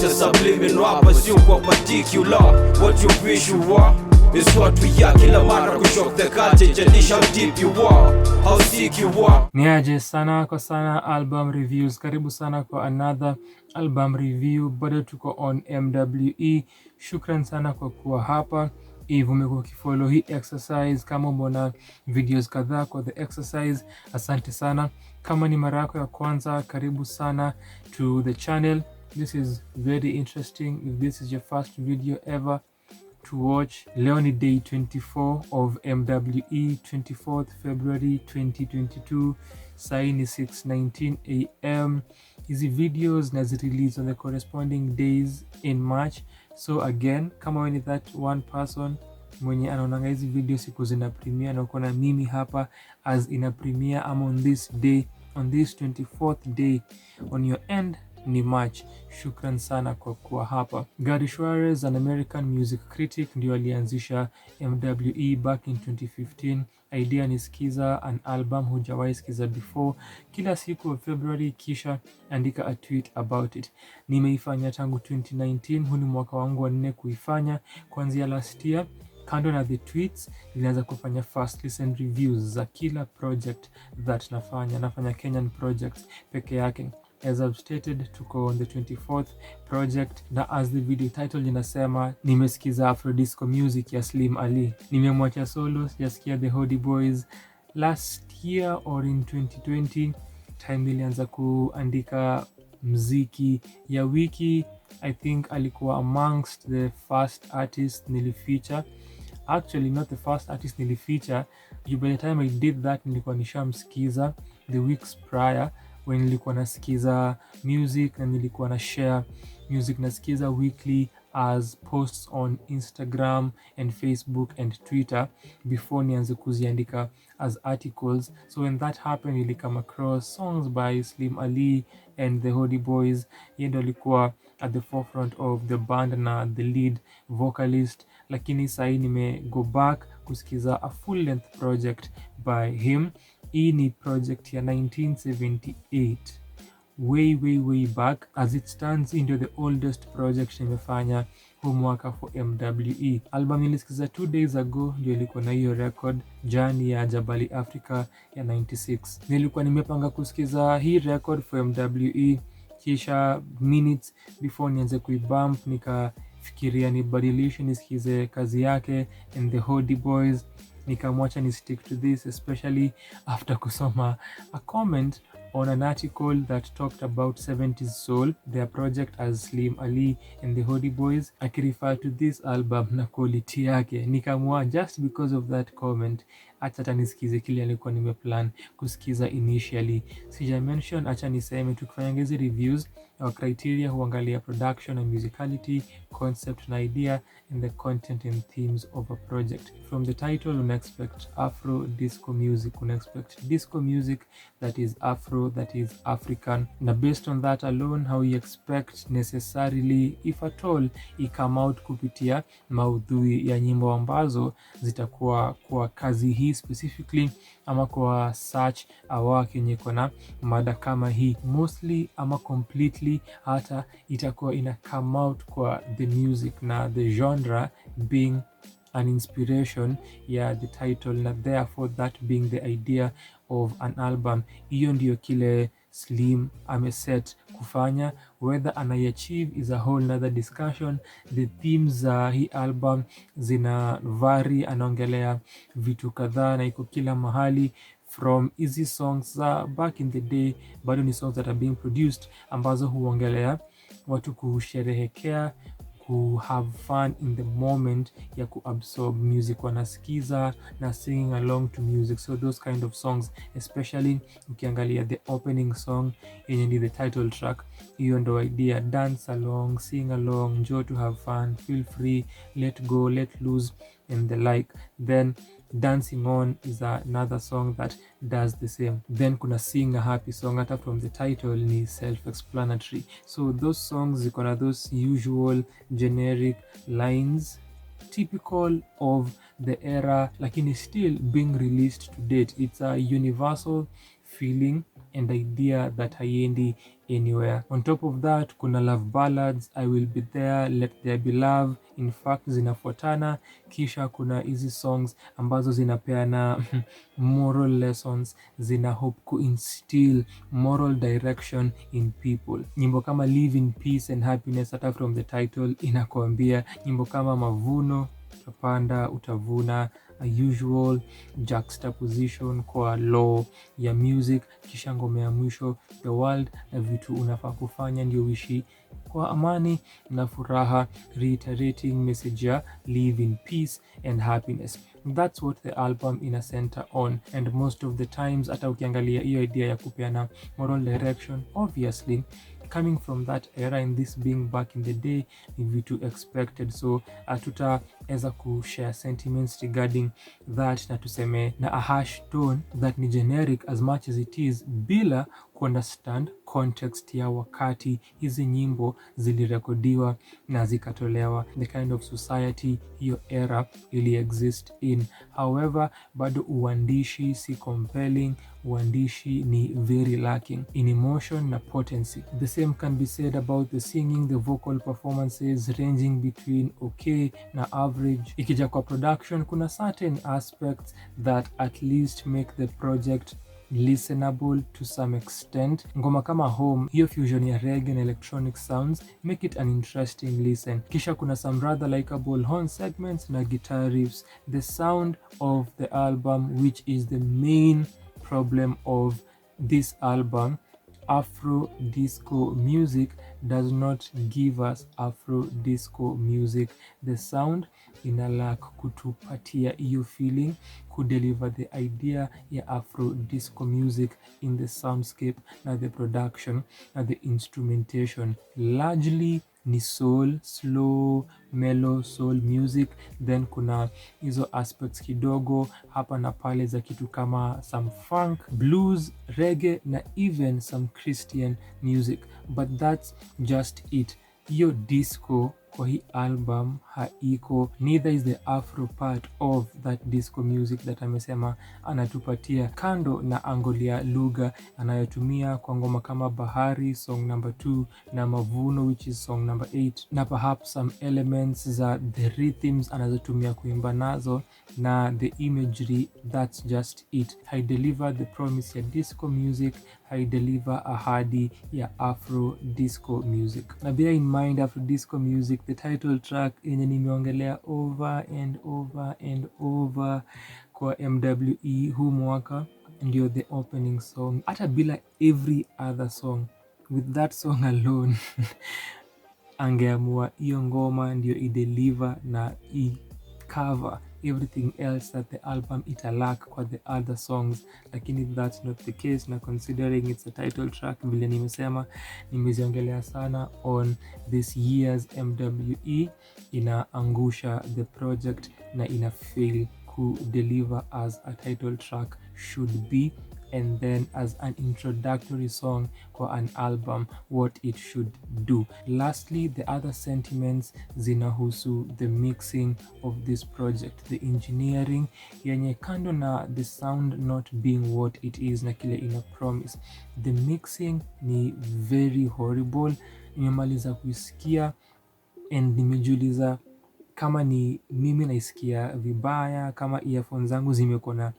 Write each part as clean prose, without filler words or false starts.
Acha subliminal pursue kwa particular. What you wish you are is what we are. Kila mara kushock the culture, jadisha how deep you are, how sick you are. Niaje sana kwa sana album reviews. Karibu sana kwa another album review. Bado tuko on MWE. Shukran sana kwa kuwa hapa. If umekuwa ukifollow hii exercise, kama umeona videos kadhaa kwa the exercise, asante sana. Kama ni mara yako ya kwanza, karibu sana to the channel. This is very interesting. If this is your first video ever to watch, leo ni day 24 of MWE, 24th February 2022. Sai ni 6:19 am. Hizi videos nazirelease on the corresponding days in March. So again, kama wewe ni that one person mwenye anaonanga hizi video siku zina premiere na uko na mimi hapa as ina premiere, ama on this day, on this 24th day on your end ni March. Shukran sana kwa kuwa hapa. Gary Suarez, an American music critic, ndio alianzisha MWE back in 2015. Idea ni sikiza an album hujawahi sikiza before kila siku wa February, kisha andika a tweet about it. Nimeifanya tangu 2019, huu ni mwaka wangu wa 4 kuifanya. Kuanzia last year, kando na the tweets, nilianza kufanya first listen reviews za kila project that nafanya Kenyan projects peke yake. As I've stated, tuko on the 24th project, na as the video title inasema, nimesikiza Afro disco music ya Slim Ali. Nimemwacha solo, sijasikia the Hody Boys last year or in 2020. Time nilianza kuandika mziki ya wiki. I think alikuwa amongst the first artist nilifeature. Actually not the first artist nilifeature. By the time I did that, nilikuwa nishamsikiza the weeks prior, when nilikuwa nasikiza music na nilikuwa na share music, nasikiza weekly as posts on Instagram and Facebook and Twitter before nianze kuziandika as articles. So when that happened, nili come across songs by Slim Ali and the Hody Boys. Yeye ndo alikuwa at the forefront of the band na the lead vocalist, lakini sahi nime go back kusikiza a full length project by him. Hii ni project ya 1978, way back. As it stands, into the oldest project nimefanya huu mwaka for MWE. Album nilisikiza 2 days ago, ndio ilikuwa na hiyo record Journey ya Jabali Africa ya 96. Nilikuwa nimepanga kusikiza hii record for MWE, kisha minutes before nianze kuibump nikafikiria nibadilishe nisikize kazi yake and the Hody Boys. Nikamwacha ni stick to this, especially after kusoma a comment on an article that talked about 70s Soul, their project as Slim Ali and the Hody Boys, akirefer to this album na quality yake. Nikamua just because of that comment, acha nisikize kile alikuwa nimeplan kusikiza initially. Sija mention, acha niseme tukifanya hizi reviews, our criteria huangalia production and musicality, concept na idea, and the content and themes of a project. From the title, una expect Afro disco music, una expect disco music that is Afro, that is African. Na based on that alone, how you expect necessarily, if at all, come out kupitia maudhui ya nyimbo ambazo zitakuwa kwa kazi hii specifically, ama kwa search awake yenye kuna mada kama hii mostly ama completely, hata itakuwa ina come out kwa the music na the genre being an inspiration ya the title, na therefore that being the idea of an album. Hiyo ndio kile Slim ameset kufanya. Whether anaiachieve is a whole nother discussion. The themes za hii album zina vary, anaongelea vitu kadhaa na iko kila mahali, from easy songs za back in the day, bado ni songs that are being produced ambazo huongelea watu kusherehekea, ku have fun in the moment ya kuabsorb music, wanasikiza na singing along to music. So those kind of songs, especially ukiangalia the opening song yenye ni the title track, hiyo ndo idea, dance along, sing along, enjoy to have fun, feel free, let go, let loose and the like. Then Dancing On is another song that does the same. Then kuna Sing a Happy Song, hata from the title ni self-explanatory. So those songs ziko na those usual generic lines typical of the era, lakini still being released to date. It's a universal feeling and idea that haiendi anywhere. On top of that, kuna love ballads, I Will Be There, Let There Be Love, in fact zinafuatana. Kisha kuna hizi songs ambazo zinapeana moral lessons, zina hope kuinstill moral direction in people. Nyimbo kama Live in Peace and Happiness, hata from the title inakuambia. Nyimbo kama Mavuno, utapanda utavuna, a usual juxtaposition kwa law ya music. Kisha ngome ya mwisho, the world, na vitu unafaa kufanya ndio uishi kwa amani na furaha, reiterating message ya live in peace and happiness. That's what the album ina center on, and most of the times hata ukiangalia hiyo idea ya kupeana moral direction, obviously coming from that era, in this being back in the day, ni vitu expected. So tutaweza kushare sentiments regarding that, na tuseme na a harsh tone that ni generic as much as it is, bila kuunderstand context ya wakati hizi nyimbo zilirekodiwa na zikatolewa, the kind of society hiyo era ili exist in. However, bado uandishi si compelling, uandishi ni very lacking in emotion na potency. The same can be said about the singing, the vocal performances ranging between okay na average. Ikija kwa production, kuna certain aspects that at least make the project listenable to some extent. Ngoma kama Home, hiyo fusion ya reggae and electronic sounds make it an interesting listen. Kisha kuna some rather likable horn segments na guitar riffs. The sound of the album, which is the main problem of this album, Afro disco music, does not give us Afro disco music. The sound ina lack kutupatia hiyo feeling, kudeliver the idea ya Afro disco music in the soundscape na the production na the instrumentation. Largely ni soul, slow, mellow soul music. Then kuna hizo aspects kidogo hapa na pale za kitu kama some funk, blues, reggae na even some Christian music, but that's just it. Hiyo disco kwa hii album haiko, neither is the Afro part of that disco music that amesema anatupatia, kando na angolia lugha anayotumia kwa ngoma kama Bahari song number 2 na Mavuno which is song number 8, na perhaps some elements za the rhythms anazotumia kuimba nazo na the imagery. That's just it. I deliver the promise ya disco music, I deliver ahadi ya Afro disco music. Na bear in mind, Afro disco music, the title track yenye nimeongelea over and over and over kwa MWE huu mwaka, ndio the opening song, hata bila every other song. With that song alone angeamua hiyo ngoma ndio ideliver na cover everything else that the album italack kwa the other songs, lakini that's not the case. Na considering it's a title track, vile nimesema, nimeziongelea sana on this year's MWE, inaangusha the project na ina fail ku deliver as a title track should be, and then as an introductory song kwa an album what it should do. Lastly, the other sentiments zinahusu the mixing of this project, the engineering yenye kando na the sound not being what it is na kile ina promise, the mixing ni very horrible. Nimemaliza kuisikia and nimejiuliza kama ni mimi naisikia vibaya, kama earphones zangu zimekuwa na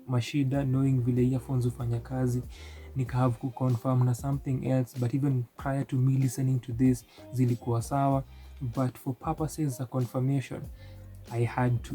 mashida knowing vile earphones hufanya kazi. Nika have ku confirm na something else, but even prior to me listening to this zilikuwa sawa, but for purposes of confirmation I had to.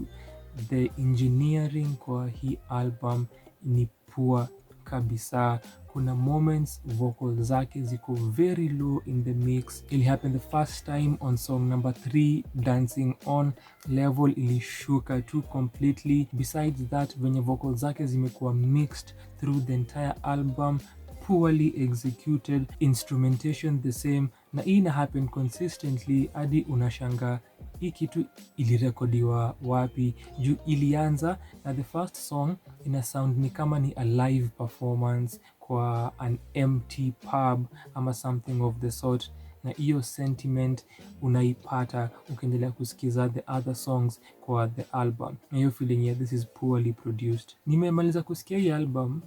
The engineering kwa hii album ni poor kabisa. Kuna moments vocal zake ziko very low in the mix. It happened the first time on song number 3, Dancing On. Level ilishuka tu completely. Besides that, venye vocal zake zimekuwa mixed through the entire album, poorly executed, instrumentation the same, na hii ina happen consistently hadi unashanga hii kitu ilirekodiwa wapi, juu ilianza na the first song ina sound ni kama ni a live performance kwa an empty pub ama something of the sort, na hiyo sentiment unaipata ukiendelea kusikiza the other songs kwa the album, na hiyo feeling ya this is poorly produced. Nimemaliza kusikia hii album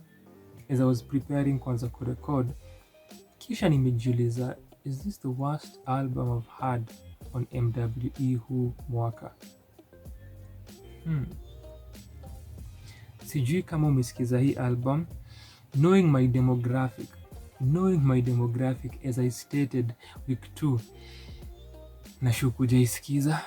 as I was preparing kwanza kurecord, kisha nimejiuliza, is this the worst album I've had on MWE huu mwaka? Sijui kama umesikiza hii album. Knowing my demographic as I stated week 2, nashuku jaisikiza.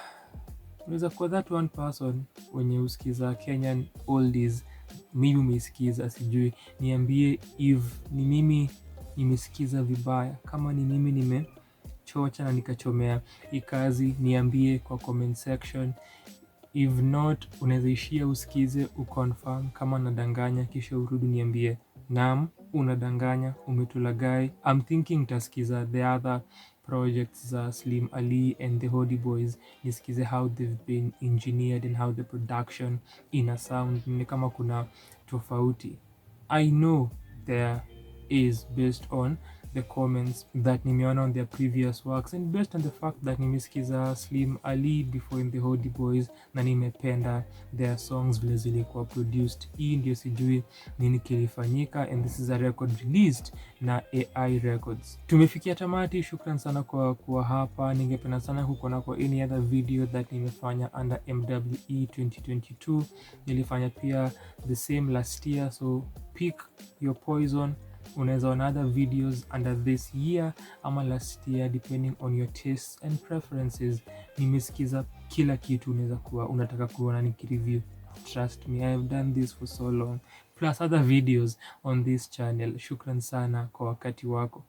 Unaweza kuwa that one person wenye usikiza Kenyan oldies, maybe umeisikiza, sijui. Niambie if ni mimi nimesikiza vibaya. Kama ni mimi nimechocha na nikachomea hii kazi, niambie kwa comment section. If not, unaweza ishia usikize uconfirm kama nadanganya, kisha urudi niambie naam unadanganya, umetulagai. I'm thinking tasikiza the other projects za Slim Ali and the Hodi Boys, nisikize how they've been engineered and how the production ina sound, ni kama kuna tofauti. I know there is, based on the comments that nimeona on their previous works and based on the fact that nimesikiza Slim Ali before in the Hodi Boys na nimependa their songs vile zilikuwa produced. Hii ndio sijui nini kilifanyika, and this is a record released na A.I Records. Tumefikia tamati. Shukran sana kwa kuwa hapa. Ningependa sana kukuona kwa any other video that nimefanya under MWE 2022. Nilifanya pia the same last year, so pick your poison. Unaweza ona other videos under this year ama last year depending on your tastes and preferences. Nimesikiza kila kitu unaweza kuwa unataka kuona nikireview. Trust me, I have done this for so long, plus other videos on this channel. Shukran sana kwa wakati wako.